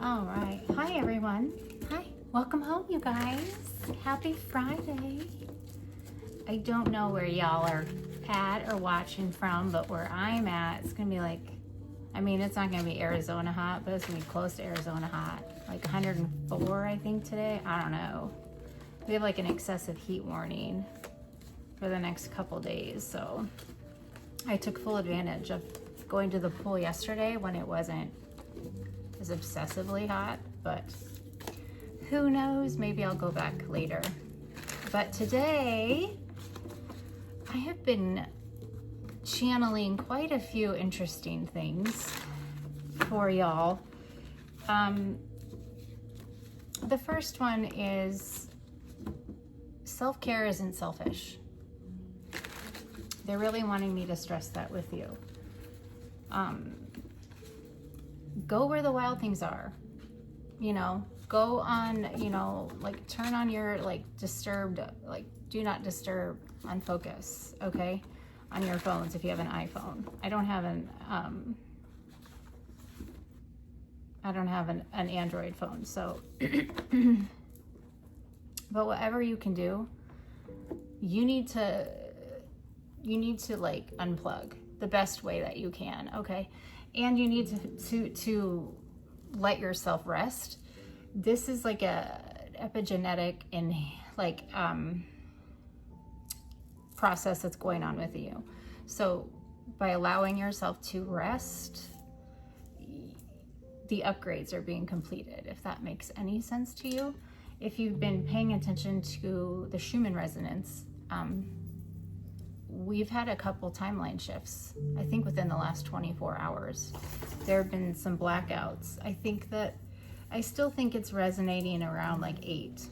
All right. Hi, everyone. Hi. Welcome home, you guys. Happy Friday. I don't know where y'all are at or watching from, but where I'm at, it's going to be like, it's not going to be Arizona hot, but it's going to be close to Arizona hot. Like 104, I think, today. I don't know. We have like an excessive heat warning for the next couple days, so I took full advantage of going to the pool yesterday when it wasn't as obsessively hot, but who knows, maybe I'll go back later. But today I have been channeling quite a few interesting things for y'all. The first one is self-care isn't selfish. They're really wanting me to stress that with you. Go where the wild things are. Go on, like turn on your disturbed, do not disturb on focus, okay? On your phones if you have an iPhone. I don't have an Android phone, so but whatever you can do, you need to like unplug the best way that you can, okay? And you need to let yourself rest. This is like a epigenetic and process that's going on with you. So by allowing yourself to rest, the upgrades are being completed, if that makes any sense to you. If you've been paying attention to the Schumann resonance, we've had a couple timeline shifts. I think within the last 24 hours, there have been some blackouts. I still think it's resonating around like 8,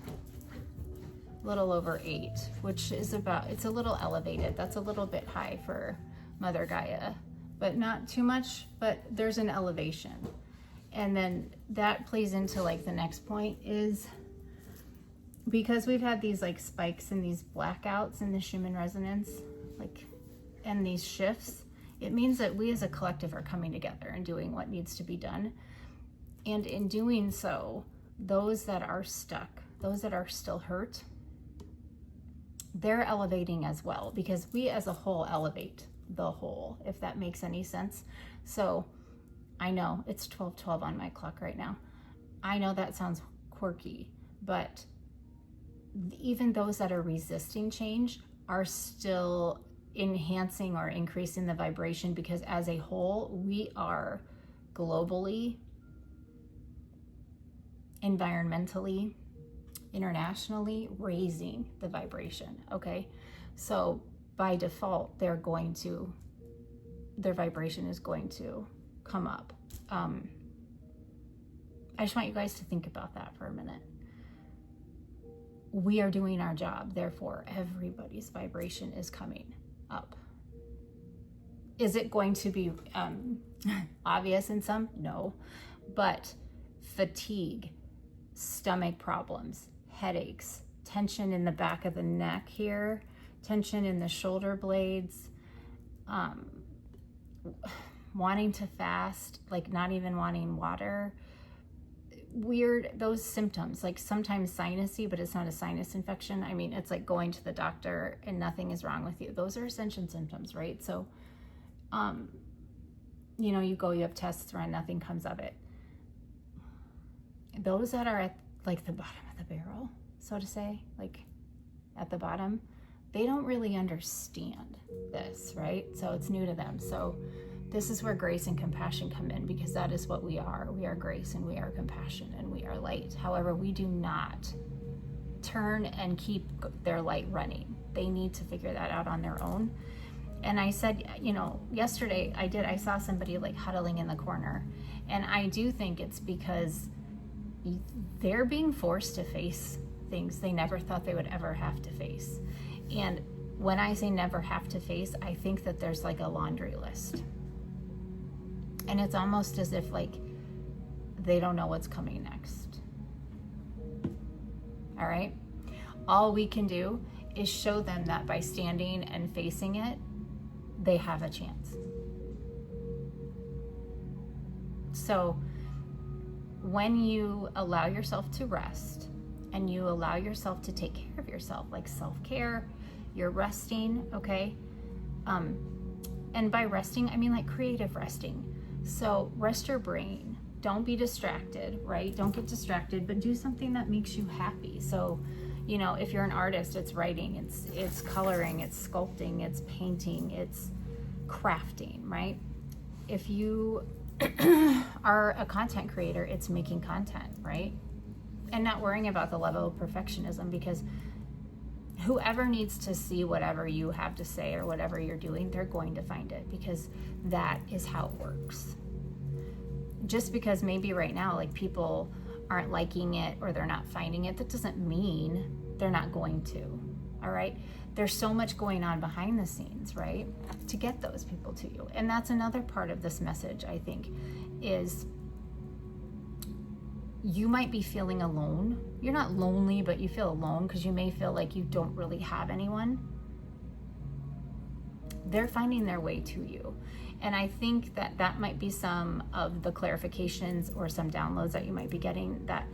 a little over 8, which is it's a little elevated. That's a little bit high for Mother Gaia, but not too much, but there's an elevation. And then that plays into like the next point is because we've had these like spikes and these blackouts in the Schumann resonance, and these shifts, it means that we as a collective are coming together and doing what needs to be done. And in doing so, those that are stuck, those that are still hurt, they're elevating as well, because we as a whole elevate the whole, if that makes any sense. So I know it's 12:12 on my clock right now. I know that sounds quirky, but even those that are resisting change are still enhancing or increasing the vibration, because as a whole, we are globally, environmentally, internationally raising the vibration, okay? So by default, their vibration is going to come up. I just want you guys to think about that for a minute. We are doing our job, therefore everybody's vibration is coming up. Is it going to be obvious in some? No. But fatigue, stomach problems, headaches, tension in the back of the neck here, tension in the shoulder blades, wanting to fast, like not even wanting water, those symptoms, like sometimes sinusy, but it's not a sinus infection. It's like going to the doctor and nothing is wrong with you. Those are ascension symptoms, right? So, you go, you have tests run, nothing comes of it. Those that are at like the bottom of the barrel, so to say, like at the bottom, they don't really understand this, right? So it's new to them. So this is where grace and compassion come in, because that is what we are. We are grace and we are compassion and we are light. However, we do not turn and keep their light running. They need to figure that out on their own. And I said, yesterday I saw somebody like huddling in the corner. And I do think it's because they're being forced to face things they never thought they would ever have to face. And when I say never have to face, I think that there's like a laundry list. And it's almost as if like they don't know what's coming next. All right? All we can do is show them that by standing and facing it, they have a chance. So when you allow yourself to rest and you allow yourself to take care of yourself, like self-care, you're resting, okay? And by resting, I mean like creative resting. So rest your brain. Don't be distracted, right? Don't get distracted, but do something that makes you happy. So, you know, if you're an artist, it's writing, it's coloring, it's sculpting, it's painting, it's crafting, right? If you are a content creator, it's making content, right? And not worrying about the level of perfectionism, because whoever needs to see whatever you have to say or whatever you're doing, they're going to find it, because that is how it works. Just because maybe right now, like, people aren't liking it or they're not finding it, that doesn't mean they're not going to, all right? There's so much going on behind the scenes, right, to get those people to you. And that's another part of this message, I think, is you might be feeling alone. You're not lonely, but you feel alone because you may feel like you don't really have anyone. They're finding their way to you. And I think that that might be some of the clarifications or some downloads that you might be getting, that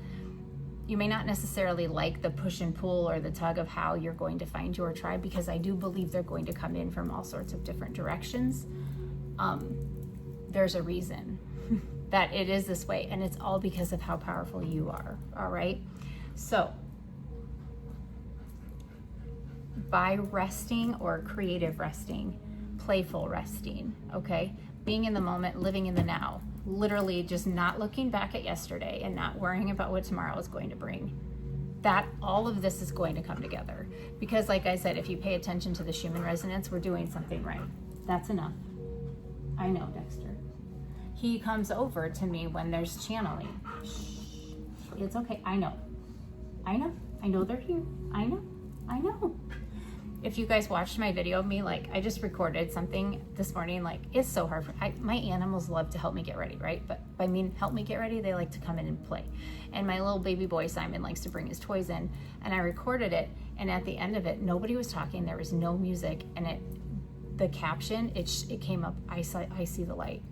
you may not necessarily like the push and pull or the tug of how you're going to find your tribe, because I do believe they're going to come in from all sorts of different directions. There's a reason that it is this way, and it's all because of how powerful you are, all right? So by resting or creative resting, playful resting, okay? Being in the moment, living in the now, literally just not looking back at yesterday and not worrying about what tomorrow is going to bring. That all of this is going to come together. Because like I said, if you pay attention to the Schumann resonance, we're doing something right. That's enough. I know, Dexter. He comes over to me when there's channeling. Shh. It's okay. I know. I know they're here. I know. If you guys watched my video of me, like, I just recorded something this morning, like, it's so hard for my animals love to help me get ready, right? But I mean, help me get ready, they like to come in and play. And my little baby boy Simon likes to bring his toys in, and I recorded it, and at the end of it, nobody was talking, there was no music, and the caption, it came up, I see the light.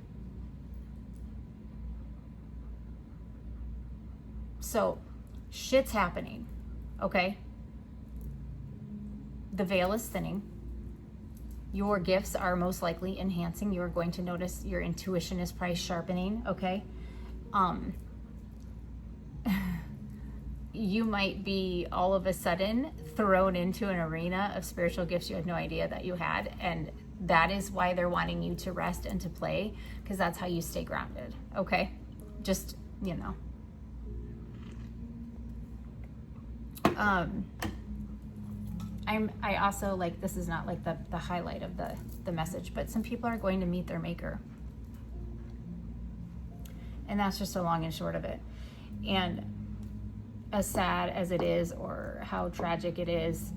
So shit's happening, okay? The veil is thinning. Your gifts are most likely enhancing. You're going to notice your intuition is probably sharpening, okay? You might be all of a sudden thrown into an arena of spiritual gifts you had no idea that you had, and that is why they're wanting you to rest and to play, because that's how you stay grounded, okay? Just, you know. I also, like, this is not like the highlight of the message, but some people are going to meet their maker. And that's just a long and short of it. And as sad as it is, or how tragic it is,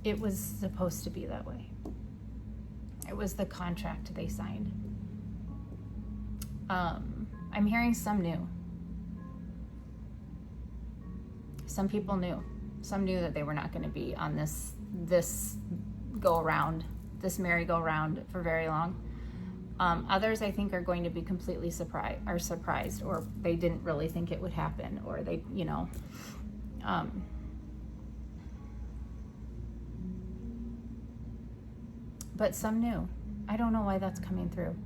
it was supposed to be that way. It was the contract they signed. I'm hearing some new. Some people knew. Some knew that they were not going to be on this go-around, this merry-go-round for very long. Others, I think, are going to be completely surprised, or they didn't really think it would happen, or they, you know. But some knew. I don't know why that's coming through.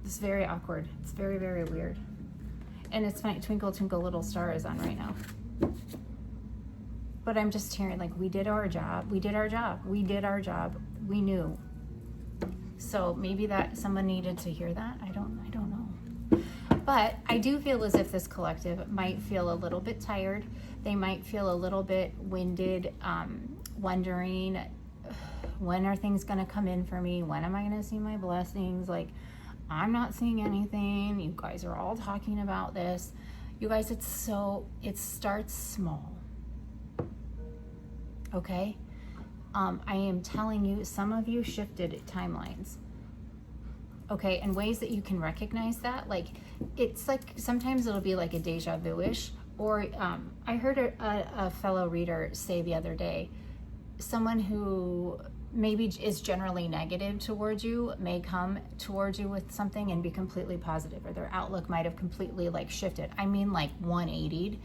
It's very awkward. It's very, very weird. And it's funny, Twinkle Twinkle Little Star is on right now. But I'm just hearing, like, we did our job. We did our job. We did our job. We knew. So maybe that someone needed to hear that. I don't know. But I do feel as if this collective might feel a little bit tired. They might feel a little bit winded, wondering, when are things going to come in for me? When am I going to see my blessings? Like, I'm not seeing anything. You guys are all talking about this. You guys, it starts small. Okay? I am telling you, some of you shifted timelines. Okay, and ways that you can recognize that, like, it's like, sometimes it'll be like a deja vu-ish, Or I heard a fellow reader say the other day, someone who maybe is generally negative towards you may come towards you with something and be completely positive, or their outlook might have completely like shifted. I mean, like 180'd.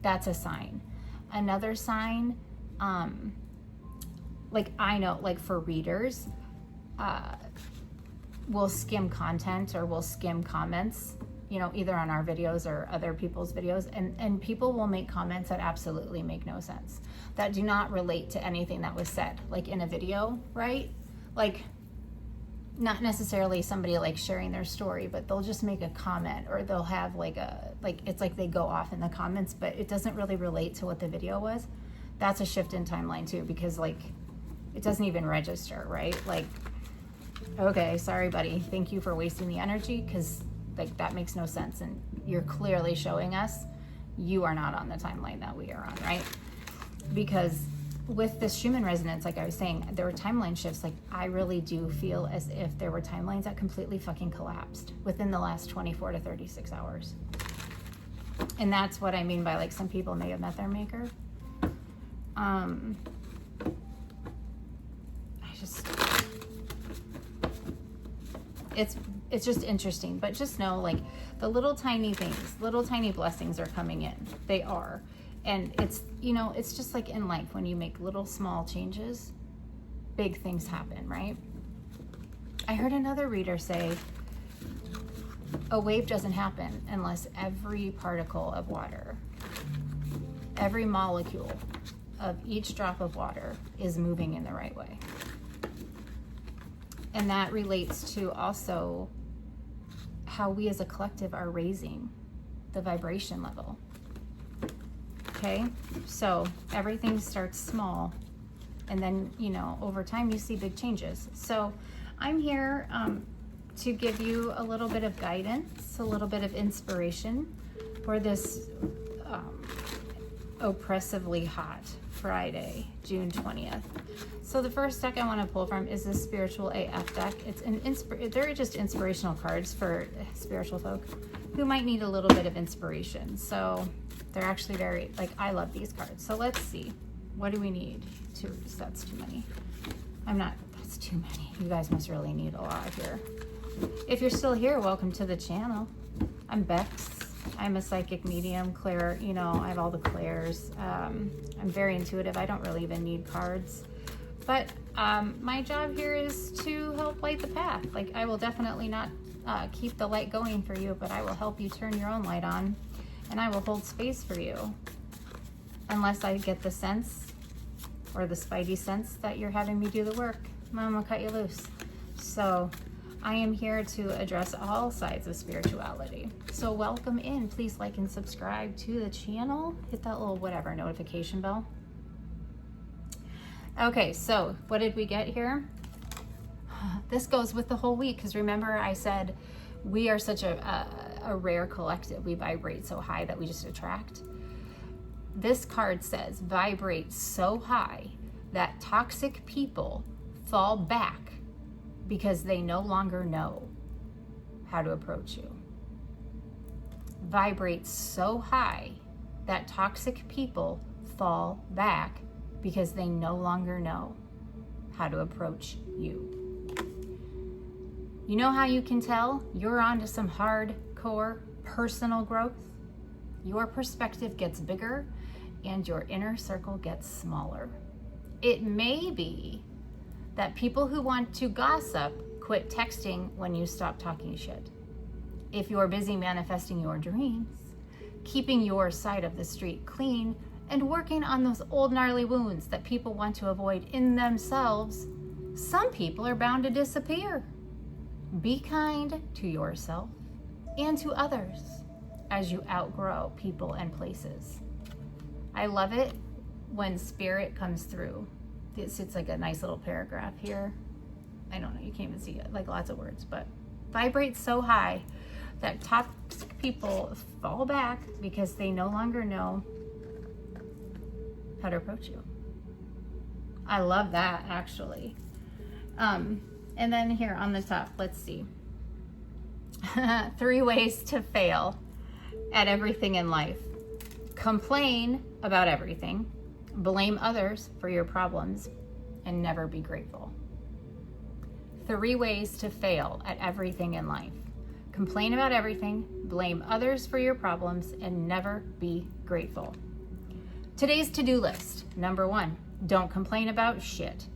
That's a sign. Another sign, like I know, like for readers, we'll skim content or we'll skim comments, you know, either on our videos or other people's videos, and people will make comments that absolutely make no sense, that do not relate to anything that was said, like in a video, right? Like, not necessarily somebody like sharing their story, but they'll just make a comment, or they'll have like it's like they go off in the comments, but it doesn't really relate to what the video was. That's a shift in timeline too, because like it doesn't even register, right? Like, okay, sorry buddy, thank you for wasting the energy, because like that makes no sense, and you're clearly showing us you are not on the timeline that we are on, right? Because with this Schumann resonance, like I was saying, there were timeline shifts. Like I really do feel as if there were timelines that completely fucking collapsed within the last 24 to 36 hours. And that's what I mean by like some people may have met their maker. It's just interesting, but just know like the little tiny things, little tiny blessings are coming in. They are. And it's, you know, it's just like in life, when you make little small changes, big things happen, right? I heard another reader say, a wave doesn't happen unless every particle of water, every molecule of each drop of water is moving in the right way. And that relates to also how we as a collective are raising the vibration level. Okay, so everything starts small, and then, you know, over time you see big changes. So I'm here to give you a little bit of guidance, a little bit of inspiration for this oppressively hot Friday, June 20th. So the first deck I want to pull from is the Spiritual AF deck. It's they're just inspirational cards for spiritual folk who might need a little bit of inspiration. So they're actually very, like, I love these cards. So let's see. What do we need? That's too many. That's too many. You guys must really need a lot here. If you're still here, welcome to the channel. I'm Bex. I'm a psychic medium, Claire. You know, I have all the Claires. I'm very intuitive. I don't really even need cards. But my job here is to help light the path. Like, I will definitely not keep the light going for you, but I will help you turn your own light on. And I will hold space for you, unless I get the sense or the spidey sense that you're having me do the work. I'm gonna cut you loose. So I am here to address all sides of spirituality. So welcome in. Please like and subscribe to the channel. Hit that little whatever notification bell. Okay, so what did we get here? This goes with the whole week, because remember I said we are such a rare collective. We vibrate so high that we just attract. This card says, vibrate so high that toxic people fall back because they no longer know how to approach you. Vibrate so high that toxic people fall back because they no longer know how to approach you. You know how you can tell you're on to some hardcore personal growth? Your perspective gets bigger and your inner circle gets smaller. It may be that people who want to gossip quit texting when you stop talking shit. If you're busy manifesting your dreams, keeping your side of the street clean, and working on those old gnarly wounds that people want to avoid in themselves, some people are bound to disappear. Be kind to yourself and to others as you outgrow people and places. I love it when spirit comes through. It's like a nice little paragraph here. I don't know, you can't even see it, like lots of words, but vibrate so high that toxic people fall back because they no longer know how to approach you. I love that, actually. And then here on the top, let's see. 3 ways to fail at everything in life. Complain about everything, blame others for your problems, and never be grateful. 3 ways to fail at everything in life. Complain about everything, blame others for your problems, and never be grateful. Today's to-do list. Number 1, don't complain about shit.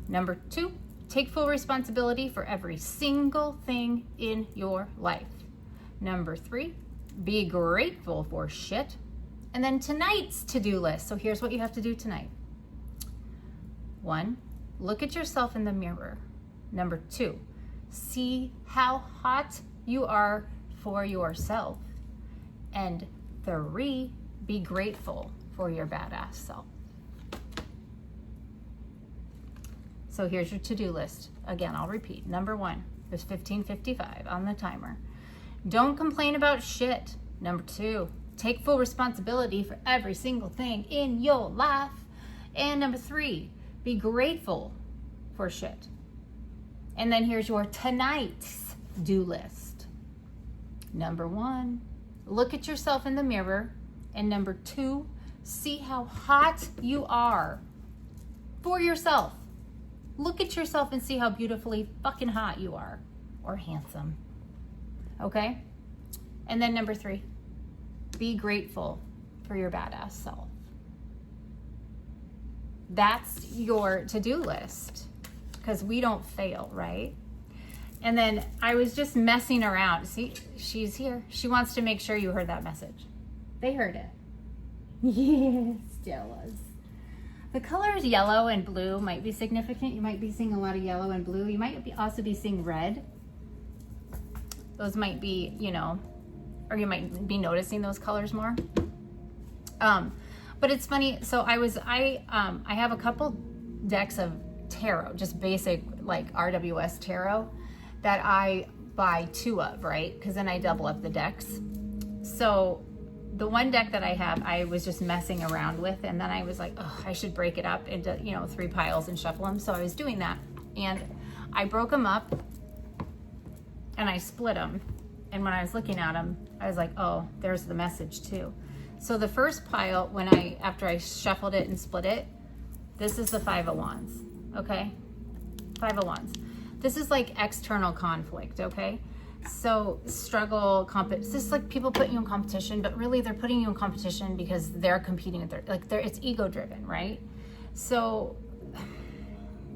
Number 2, take full responsibility for every single thing in your life. Number 3, be grateful for shit. And then tonight's to-do list. So here's what you have to do tonight. 1, look at yourself in the mirror. Number 2, see how hot you are for yourself. And 3, be grateful for your badass self. So here's your to-do list. Again, I'll repeat. Number 1, there's 15:55 on the timer. Don't complain about shit. Number 2, take full responsibility for every single thing in your life. And number 3, be grateful for shit. And then here's your tonight's do list. Number 1, look at yourself in the mirror. And number 2, see how hot you are for yourself. Look at yourself and see how beautifully fucking hot you are, or handsome. Okay? And then number 3, be grateful for your badass self. That's your to-do list, because we don't fail, right? And then I was just messing around. See, she's here. She wants to make sure you heard that message. They heard it. Yes, jealous. The colors yellow and blue might be significant. You might be seeing a lot of yellow and blue. You might also be seeing red. Those might be, or you might be noticing those colors more. But it's funny. So I have a couple decks of tarot, just basic like RWS tarot, that I buy 2 of, right? Because then I double up the decks. So the one deck that I have, I was just messing around with, and then I was like, oh, I should break it up into 3 piles and shuffle them. So I was doing that, and I broke them up and I split them. And when I was looking at them, I was like, oh, there's the message too. So the first pile, after I shuffled it and split it, this is the 5 of Wands, okay? 5 of Wands. This is like external conflict, okay? So struggle, it's just like people putting you in competition, but really they're putting you in competition because they're competing with it's ego driven, right? So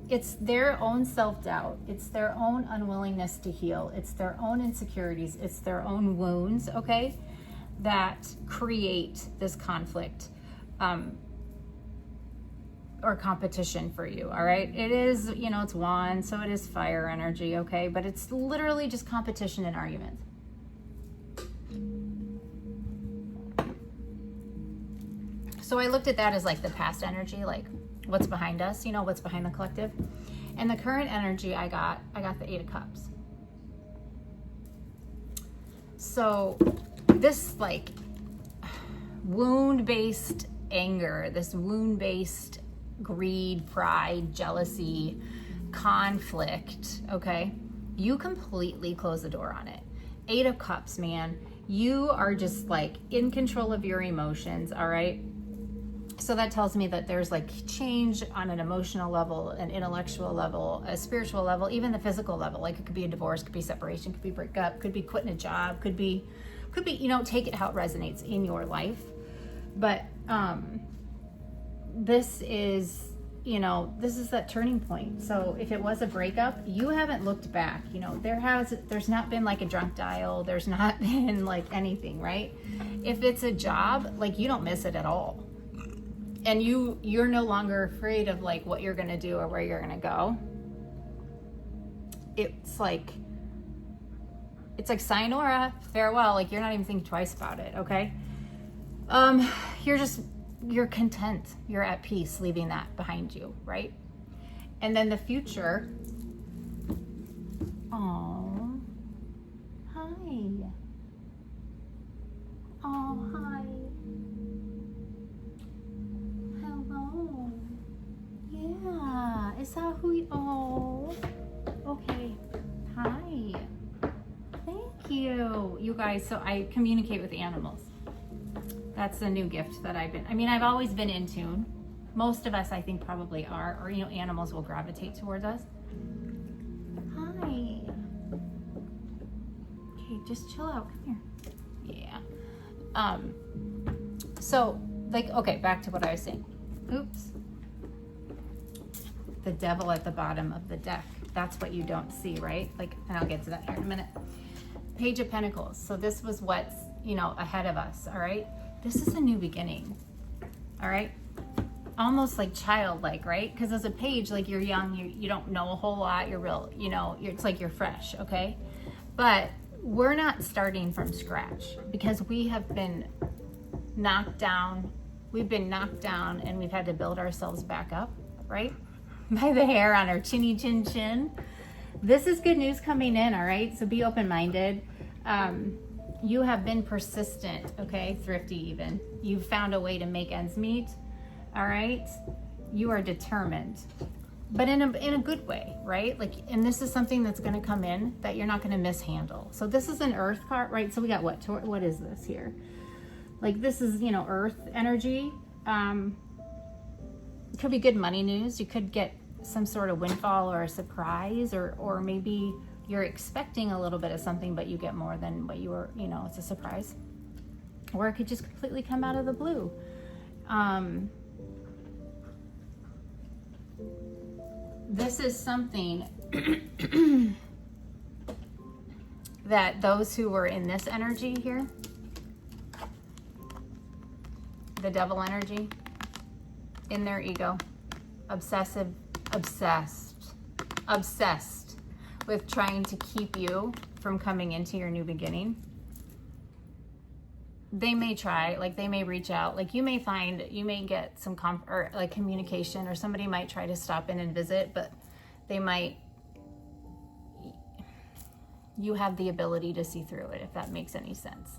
it's their own self-doubt. It's their own unwillingness to heal. It's their own insecurities. It's their own wounds, okay, that create this conflict or competition for you, all right? It is, it's wand, so it is fire energy, okay? But it's literally just competition and argument. So I looked at that as like the past energy, like what's behind us, what's behind the collective. And the current energy I got the 8 of Cups. So this like wound-based anger, this wound-based greed, pride, jealousy, conflict, okay? You completely close the door on it. 8 of Cups, man. You are just like in control of your emotions, all right? So that tells me that there's like change on an emotional level, an intellectual level, a spiritual level, even the physical level. Like it could be a divorce, could be separation, could be breakup, could be quitting a job, could be, take it how it resonates in your life. But this is that turning point. So if it was a breakup, you haven't looked back. There's not been like a drunk dial. There's not been like anything, right? If it's a job, like you don't miss it at all. And you're no longer afraid of like what you're gonna do or where you're gonna go. It's like sayonara, farewell. Like you're not even thinking twice about it, okay? You're content. You're at peace leaving that behind you, right? And then the future. Oh, hi. Oh, hi. Hello. Yeah, is that who you, oh, okay. Hi. Thank you. You guys, so I communicate with animals. That's the new gift that I've always been in tune. Most of us, I think, probably are, or, you know, animals will gravitate towards us. Hi. Okay, just chill out. Come here. Yeah. So, like, okay, back to what I was saying. Oops. The devil at the bottom of the deck. That's what you don't see, right? Like, and I'll get to that here in a minute. Page of Pentacles. So this was what's, you know, ahead of us, all right? This is a new beginning, all right? Almost like childlike, right? Because as a page, like, you're young, you don't know a whole lot, you're real, you know, it's like you're fresh, okay? But we're not starting from scratch, because we have been knocked down. We've been knocked down, and we've had to build ourselves back up, right? By the hair on our chinny chin chin. This is good news coming in, all right? So be open-minded. You have been persistent, okay? Thrifty even. You've found a way to make ends meet, all right? You are determined, but in a good way, right? Like, and this is something that's gonna come in that you're not gonna mishandle. So this is an earth card, right? So we got what is this here? Like, this is, you know, earth energy. It could be good money news. You could get some sort of windfall or a surprise, or maybe you're expecting a little bit of something, but you get more than what you were, you know, it's a surprise. Or it could just completely come out of the blue. This is something that those who were in this energy here, the devil energy, in their ego, obsessed with trying to keep you from coming into your new beginning. They may try, like, they may reach out, like, you may get some or like communication, or somebody might try to stop in and visit, but you have the ability to see through it, if that makes any sense.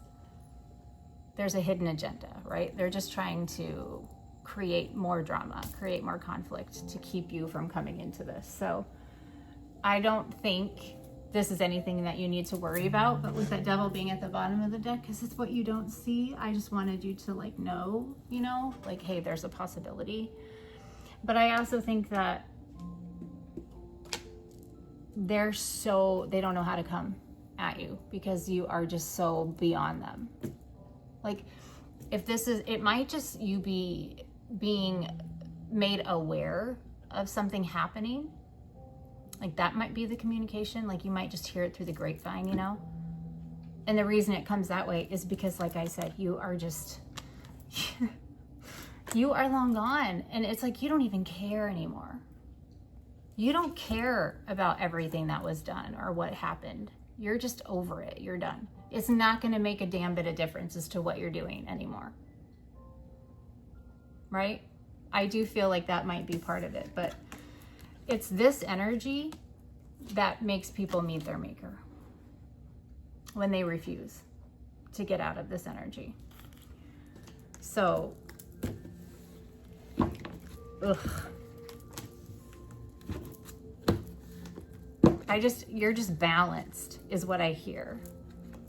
There's a hidden agenda, right? They're just trying to create more drama, create more conflict to keep you from coming into this. So I don't think this is anything that you need to worry about, but with that devil being at the bottom of the deck, because it's what you don't see, I just wanted you to, like, know, you know, like, hey, there's a possibility. But I also think that they don't know how to come at you, because you are just so beyond them. Like, if this is, it might just you being made aware of something happening. Like, that might be the communication. Like, you might just hear it through the grapevine, you know? And the reason it comes that way is because, like I said, you are just, you are long gone. And it's like, you don't even care anymore. You don't care about everything that was done or what happened. You're just over it. You're done. It's not going to make a damn bit of difference as to what you're doing anymore. Right? I do feel like that might be part of it, but it's this energy that makes people meet their maker when they refuse to get out of this energy. So, you're just balanced is what I hear.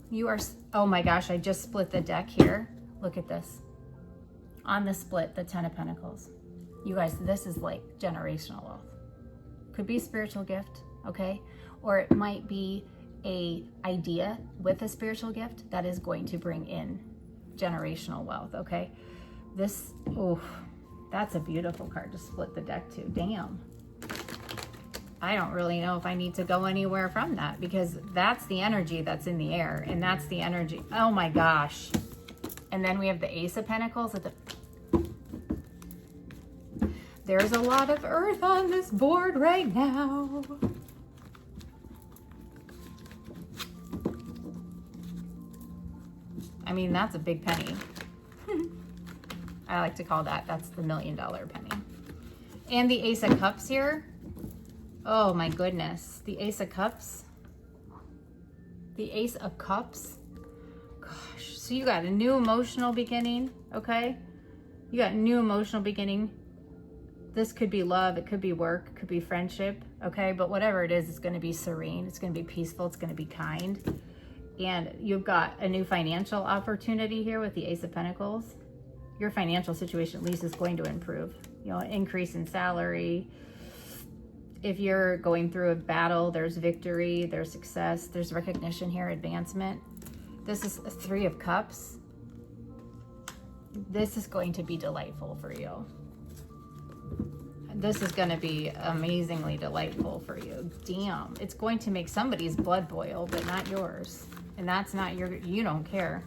You are, oh my gosh, I just split the deck here. Look at this. On the split, the 10 of Pentacles. You guys, this is like generational wealth. Could be a spiritual gift, okay? Or it might be a idea with a spiritual gift that is going to bring in generational wealth, okay? This, that's a beautiful card to split the deck to. Damn. I don't really know if I need to go anywhere from that, because that's the energy that's in the air, and that's the energy. Oh my gosh. And then we have the Ace of Pentacles at the... There's a lot of earth on this board right now. I mean, that's a big penny. I like to call that's the $1 million penny. And the Ace of Cups here. Oh my goodness. The Ace of Cups. The Ace of Cups. Gosh. So you got a new emotional beginning, okay? You got new emotional beginning. This could be love, it could be work, it could be friendship, okay? But whatever it is, it's going to be serene, it's going to be peaceful, it's going to be kind. And you've got a new financial opportunity here with the Ace of Pentacles. your financial situation at least is going to improve. You know, increase in salary. If you're going through a battle, there's victory, there's success, there's recognition here, advancement. This is a 3 of Cups. This is going to be delightful for you. This is going to be amazingly delightful for you. Damn, it's going to make somebody's blood boil, but not yours. And that's not you don't care.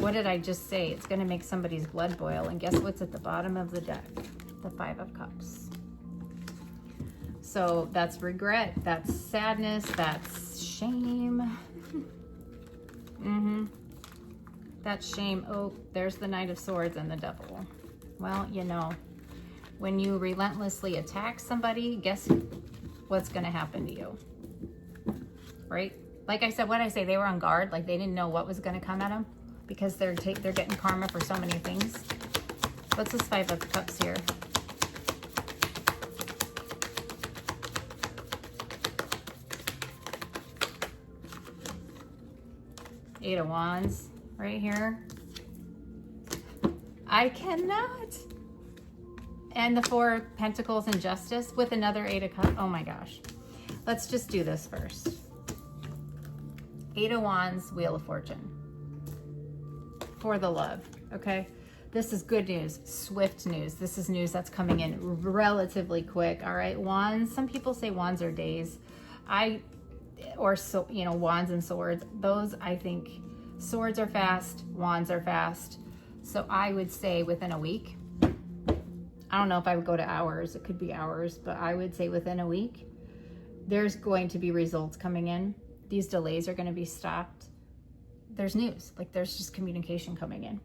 What did I just say? It's going to make somebody's blood boil. And guess what's at the bottom of the deck? The 5 of Cups. So that's regret, that's sadness, that's shame. That's shame. Oh, there's the Knight of Swords and the Devil. Well, you know, when you relentlessly attack somebody, guess what's going to happen to you? Right? Like I said, what I say, they were on guard. Like they didn't know what was going to come at them because they're getting karma for so many things. What's this 5 of Cups here? Eight of Wands right here. I cannot. And the 4 of Pentacles and Justice with another 8 of Cups. Oh my gosh. Let's just do this first. 8 of Wands, Wheel of Fortune. For the love, okay? This is good news, swift news. This is news that's coming in relatively quick, all right? Wands, some people say wands are days. So, you know, wands and swords, those I think swords are fast, wands are fast. So I would say within a week. I don't know if I would go to hours, it could be hours, but I would say within a week, there's going to be results coming in. These delays are going to be stopped. There's news, like there's just communication coming in.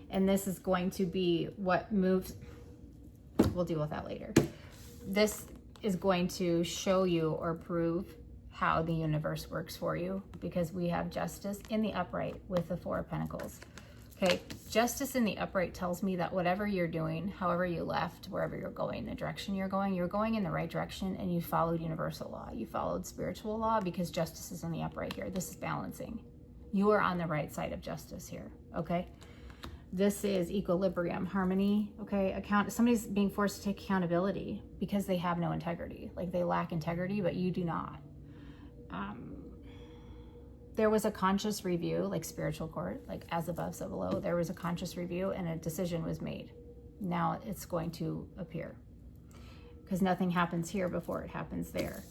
And this is going to be what moves, we'll deal with that later. This is going to show you or prove how the universe works for you because we have Justice in the upright with the 4 of Pentacles. Okay, Justice in the upright tells me that whatever you're doing, however you left, wherever you're going, the direction you're going in the right direction and you followed universal law. You followed spiritual law because Justice is in the upright here. This is balancing. You are on the right side of justice here, okay? This is equilibrium, harmony, okay? Somebody's being forced to take accountability because they have no integrity. Like they lack integrity, but you do not. There was a conscious review, like spiritual court, like as above, so below. There was a conscious review and a decision was made. Now it's going to appear because nothing happens here before it happens there.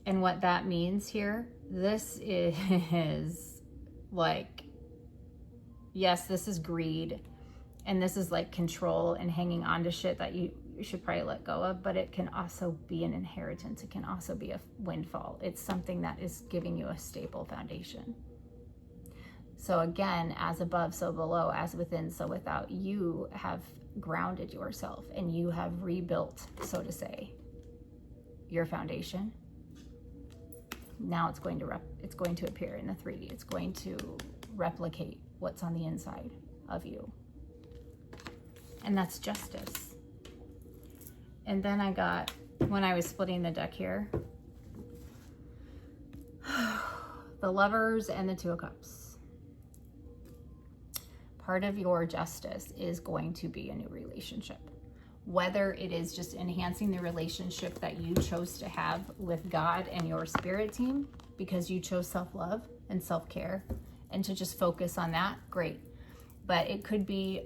And what that means here, this is like, yes, this is greed and this is like control and hanging on to shit that you should probably let go of, but it can also be an inheritance. It can also be a windfall. It's something that is giving you a stable foundation. So again, as above, so below, as within, so without. You have grounded yourself and you have rebuilt, so to say, your foundation. Now it's going to appear in the 3D. It's going to replicate what's on the inside of you. And that's justice. And then I got, when I was splitting the deck here, the Lovers and the 2 of Cups. Part of your justice is going to be a new relationship. Whether it is just enhancing the relationship that you chose to have with God and your spirit team because you chose self-love and self-care and to just focus on that, great. But it could be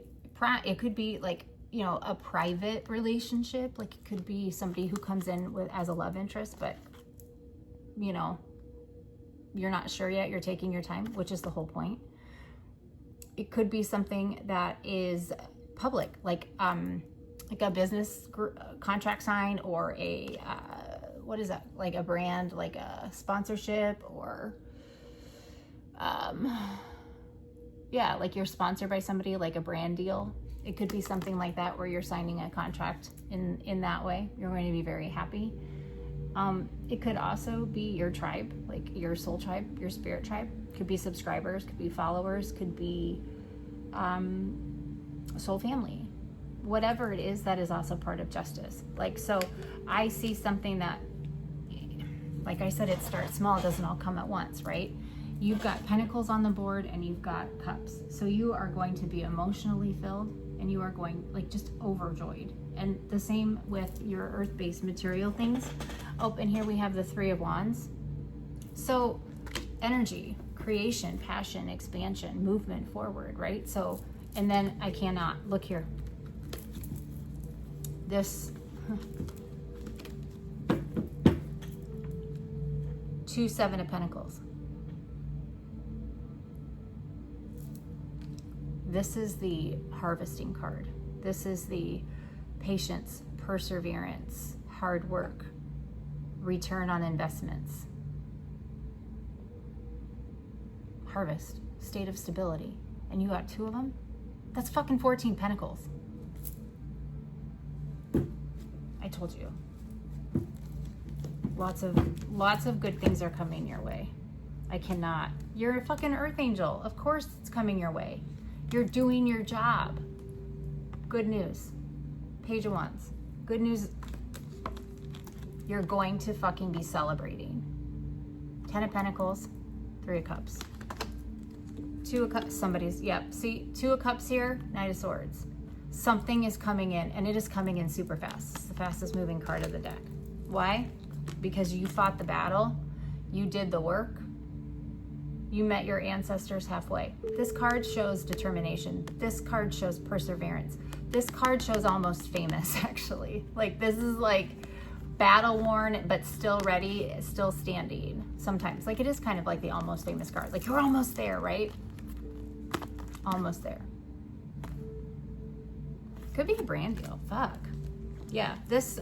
like, you know, a private relationship. Like it could be somebody who comes in as a love interest, but you know, you're not sure yet, you're taking your time, which is the whole point. It could be something that is public, like a business contract sign or a, what is that? Like a brand, like a sponsorship or, yeah, like you're sponsored by somebody, like a brand deal. It could be something like that where you're signing a contract in that way. You're going to be very happy. It could also be your tribe, like your soul tribe, your spirit tribe. Could be subscribers, could be followers, could be soul family. Whatever it is, that is also part of justice. Like, so I see something that, like I said, it starts small, it doesn't all come at once, right? You've got pentacles on the board and you've got cups. So you are going to be emotionally filled and you are going like just overjoyed. And the same with your earth-based material things. Oh, and here we have the 3 of Wands. So energy, creation, passion, expansion, movement forward, right? So, and then I cannot, look here. This 2 7 of Pentacles. This is the harvesting card. This is the patience, perseverance, hard work, return on investments, harvest, state of stability. And you got 2 of them? That's fucking 14 Pentacles. I told you. Lots of good things are coming your way. I cannot. You're a fucking earth angel. Of course it's coming your way. You're doing your job. Good news. Page of Wands. Good news. You're going to fucking be celebrating. 10 of Pentacles, 3 of Cups. 2 of Cups, somebody's, yep. See, 2 of Cups here, Knight of Swords. Something is coming in, and it is coming in super fast. It's the fastest moving card of the deck. Why? Because you fought the battle. You did the work. You met your ancestors halfway. This card shows determination. This card shows perseverance. This card shows almost famous, actually. Like, this is like battle worn, but still ready, still standing sometimes. Like, it is kind of like the almost famous card. Like, you're almost there, right? Almost there. Could be a brand deal. Fuck. Yeah, this,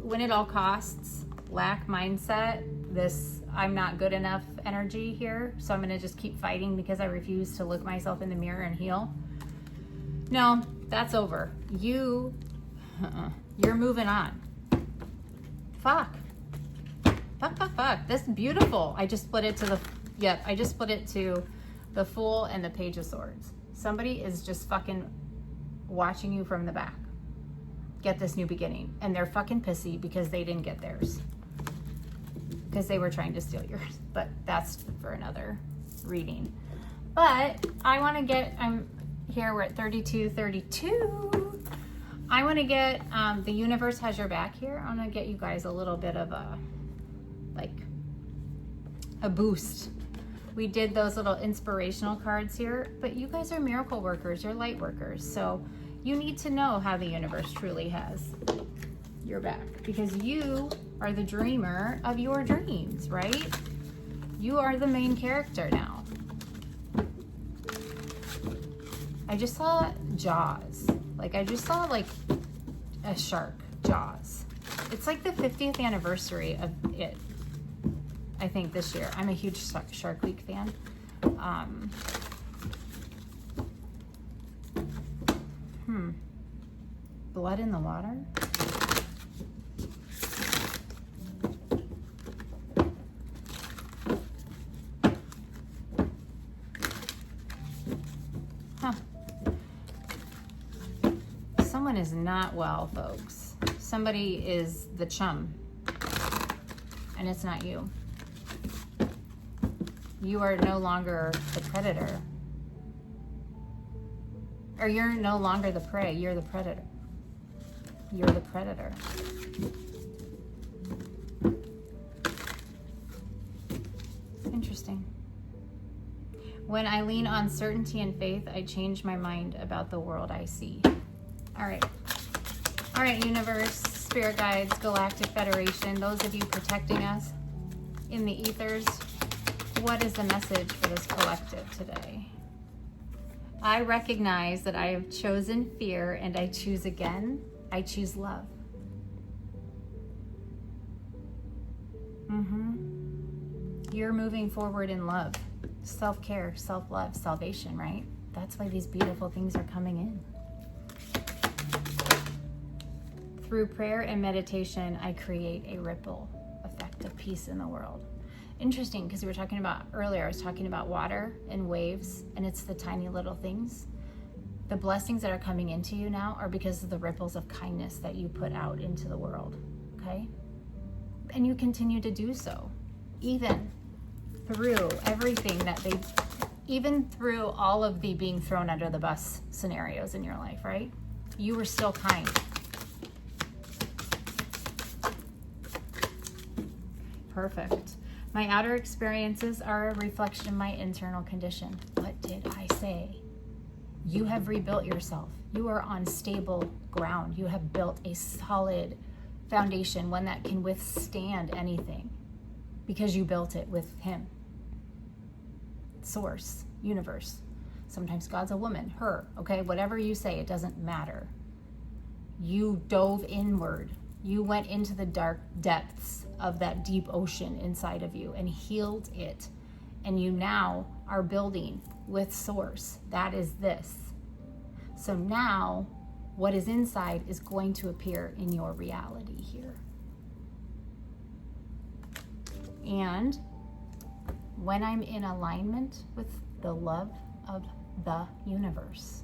when it all costs, lack mindset, this I'm not good enough energy here, so I'm going to just keep fighting because I refuse to look myself in the mirror and heal. No, that's over. You're moving on. Fuck. Fuck. This is beautiful. I just split it to the, yep, I just split it to the Fool and the Page of Swords. Somebody is just fucking watching you from the back. Get this new beginning. And they're fucking pissy because they didn't get theirs. Because they were trying to steal yours. But that's for another reading. But I want to get, I'm here, we're at 32. I want to get, the universe has your back here. I want to get you guys a little bit of a, like, a boost. We did those little inspirational cards here, but you guys are miracle workers, you're light workers. So you need to know how the universe truly has your back, because you are the dreamer of your dreams, right? You are the main character now. I just saw Jaws. Like, I just saw like a shark, Jaws. It's like the 50th anniversary of it, I think, this year. I'm a huge Shark Week fan. Blood in the water? Huh. Someone is not well, folks. Somebody is the chum, and it's not you. You are no longer the predator. Or you're no longer the prey, you're the predator. You're the predator. Interesting. When I lean on certainty and faith, I change my mind about the world I see. All right. All right, universe, spirit guides, galactic federation, those of you protecting us in the ethers, what is the message for this collective today? I recognize that I have chosen fear and I choose again. I choose love. You're moving forward in love, self-care, self-love, salvation, right? That's why these beautiful things are coming in. Through prayer and meditation, I create a ripple effect of peace in the world. Interesting, because we were talking about earlier, I was talking about water and waves, and it's the tiny little things. The blessings that are coming into you now are because of the ripples of kindness that you put out into the world, okay? And you continue to do so, even through everything that they, even through all of the being thrown under the bus scenarios in your life, right? You were still kind. Perfect. My outer experiences are a reflection of my internal condition. What did I say? You have rebuilt yourself. You are on stable ground. You have built a solid foundation, one that can withstand anything, because you built it with him. Source, universe. Sometimes God's a woman, her, okay? Whatever you say, it doesn't matter. You dove inward. You went into the dark depths of that deep ocean inside of you and healed it. And you now are building with source. That is this. So now what is inside is going to appear in your reality here. And when I'm in alignment with the love of the universe,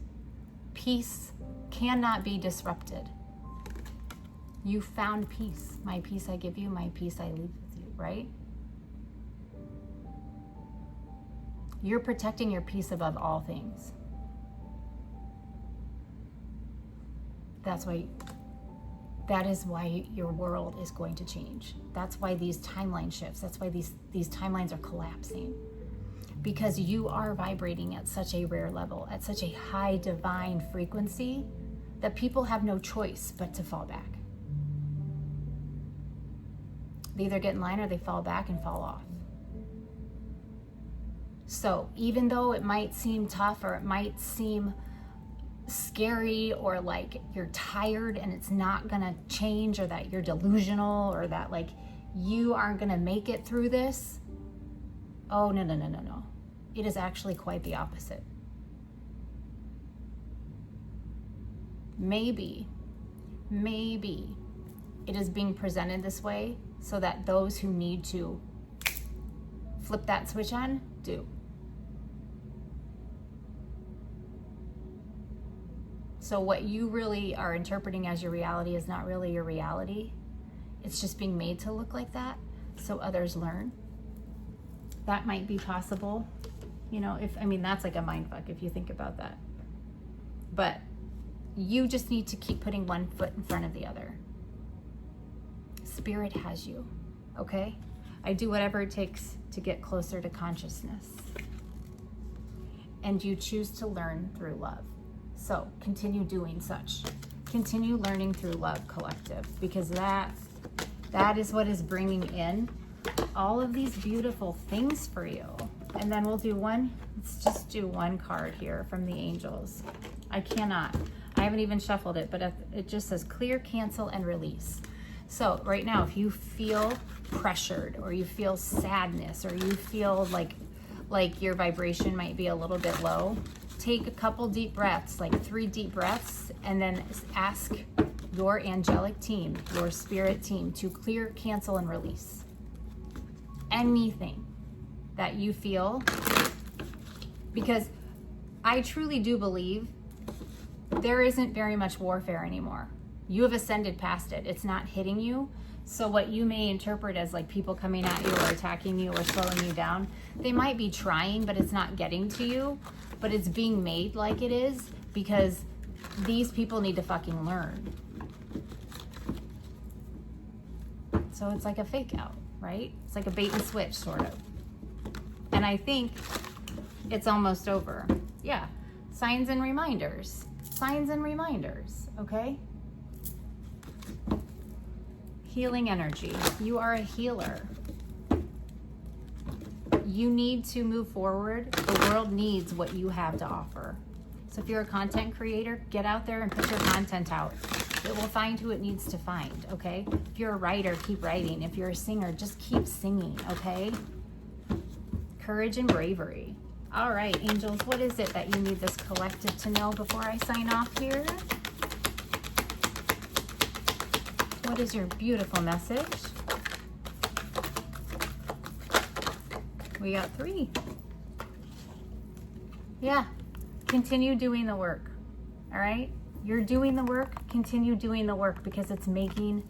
peace cannot be disrupted. You found peace. My peace I give you, my peace I leave with you, right? You're protecting your peace above all things. That is why your world is going to change. That's why these timeline shifts, that's why these timelines are collapsing. Because you are vibrating at such a rare level, at such a high divine frequency, that people have no choice but to fall back. They either get in line or they fall back and fall off. So even though it might seem tough, or it might seem scary, or like you're tired and it's not gonna change, or that you're delusional, or that like you aren't gonna make it through this, oh no. It is actually quite the opposite. Maybe it is being presented this way so that those who need to flip that switch on do. So what you really are interpreting as your reality is not really your reality. It's just being made to look like that so others learn. That might be possible. You know, that's like a mind fuck if you think about that. But you just need to keep putting one foot in front of the other. Spirit has you, okay? I do whatever it takes to get closer to consciousness. And you choose to learn through love. So continue doing such. Continue learning through Love Collective, because that is what is bringing in all of these beautiful things for you. And then we'll do let's just do one card here from the angels. I haven't even shuffled it, but it just says clear, cancel, and release. So right now, if you feel pressured, or you feel sadness, or you feel like your vibration might be a little bit low, take a couple deep breaths, like 3 deep breaths, and then ask your angelic team, your spirit team, to clear, cancel, and release anything that you feel. Because I truly do believe there isn't very much warfare anymore. You have ascended past it. It's not hitting you. So what you may interpret as like people coming at you or attacking you or slowing you down, they might be trying, but it's not getting to you. But it's being made like it is, because these people need to fucking learn. So it's like a fake out, right? It's like a bait and switch, sort of. And I think it's almost over. Yeah, signs and reminders, okay? Healing energy. You are a healer. You need to move forward. The world needs what you have to offer. So if you're a content creator, get out there and put your content out. It will find who it needs to find, okay? If you're a writer, keep writing. If you're a singer, just keep singing, okay? Courage and bravery. All right, angels, what is it that you need this collective to know before I sign off here? What is your beautiful message? We got 3. Yeah, continue doing the work, all right? You're doing the work, continue doing the work, because it's making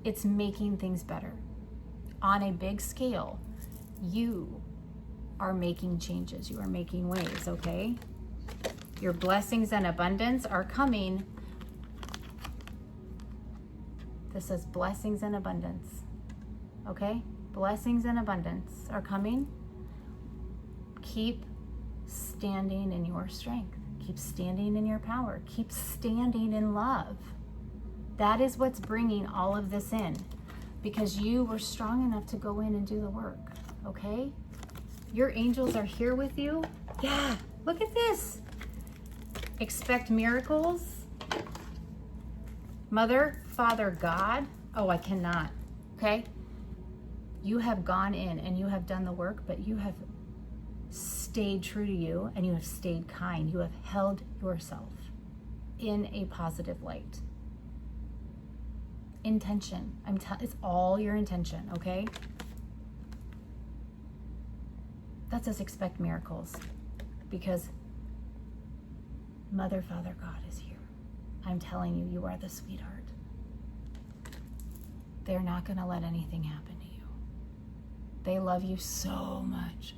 things better. On a big scale, you are making changes. You are making waves, okay? Your blessings and abundance are coming. This says blessings and abundance, okay? Blessings and abundance are coming. Keep standing in your strength. Keep standing in your power. Keep standing in love. That is what's bringing all of this in, because you were strong enough to go in and do the work, okay? Your angels are here with you. Yeah, look at this. Expect miracles. Mother, Father, God. Oh, I cannot, okay? You have gone in and you have done the work, but you have stayed true to you and you have stayed kind. You have held yourself in a positive light. Intention. It's all your intention, okay? That says expect miracles, because Mother, Father, God is here. I'm telling you, you are the sweetheart. They're not going to let anything happen to you. They love you so much.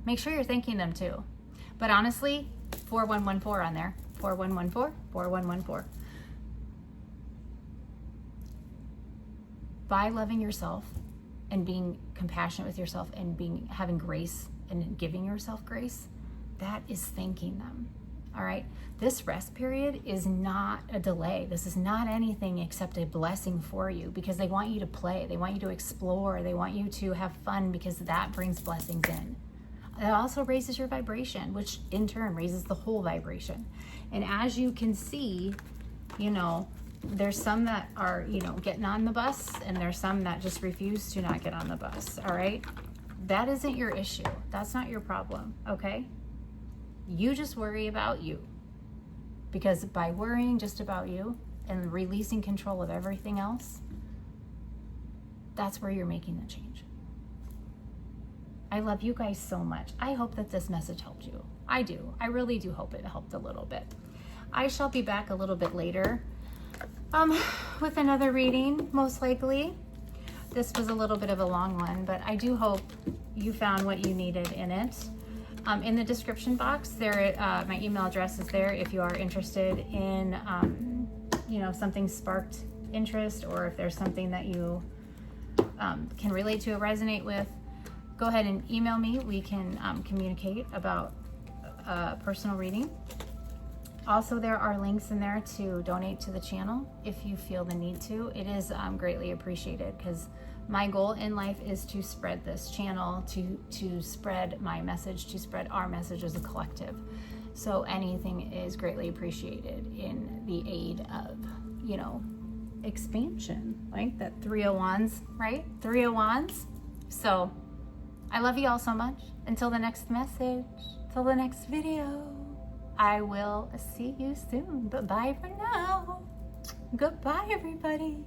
Make sure you're thanking them too. But honestly, 4114 on there. 4114, 4114. By loving yourself and being compassionate with yourself and having grace and giving yourself grace, that is thanking them. All right. This rest period is not a delay. This is not anything except a blessing for you, because they want you to play. They want you to explore. They want you to have fun, because that brings blessings in. It also raises your vibration, which in turn raises the whole vibration. And as you can see, you know, there's some that are, you know, getting on the bus, and there's some that just refuse to not get on the bus. All right. That isn't your issue. That's not your problem. Okay. You just worry about you, because by worrying just about you and releasing control of everything else, that's where you're making the change. I love you guys so much. I hope that this message helped you. I do. I really do hope it helped a little bit. I shall be back a little bit later with another reading, most likely. This was a little bit of a long one, but I do hope you found what you needed in it. In the description box, there, my email address is there if you are interested in, you know, something sparked interest, or if there's something that you can relate to or resonate with. Go ahead and email me. We can communicate about a personal reading. Also, there are links in there to donate to the channel if you feel the need to. It is greatly appreciated, because my goal in life is to spread this channel, to spread my message, to spread our message as a collective. So anything is greatly appreciated in the aid of, you know, expansion, like that 3 of Wands, right? 3 of Wands. So I love you all so much. Until the next message, till the next video, I will see you soon. But bye for now. Goodbye, everybody.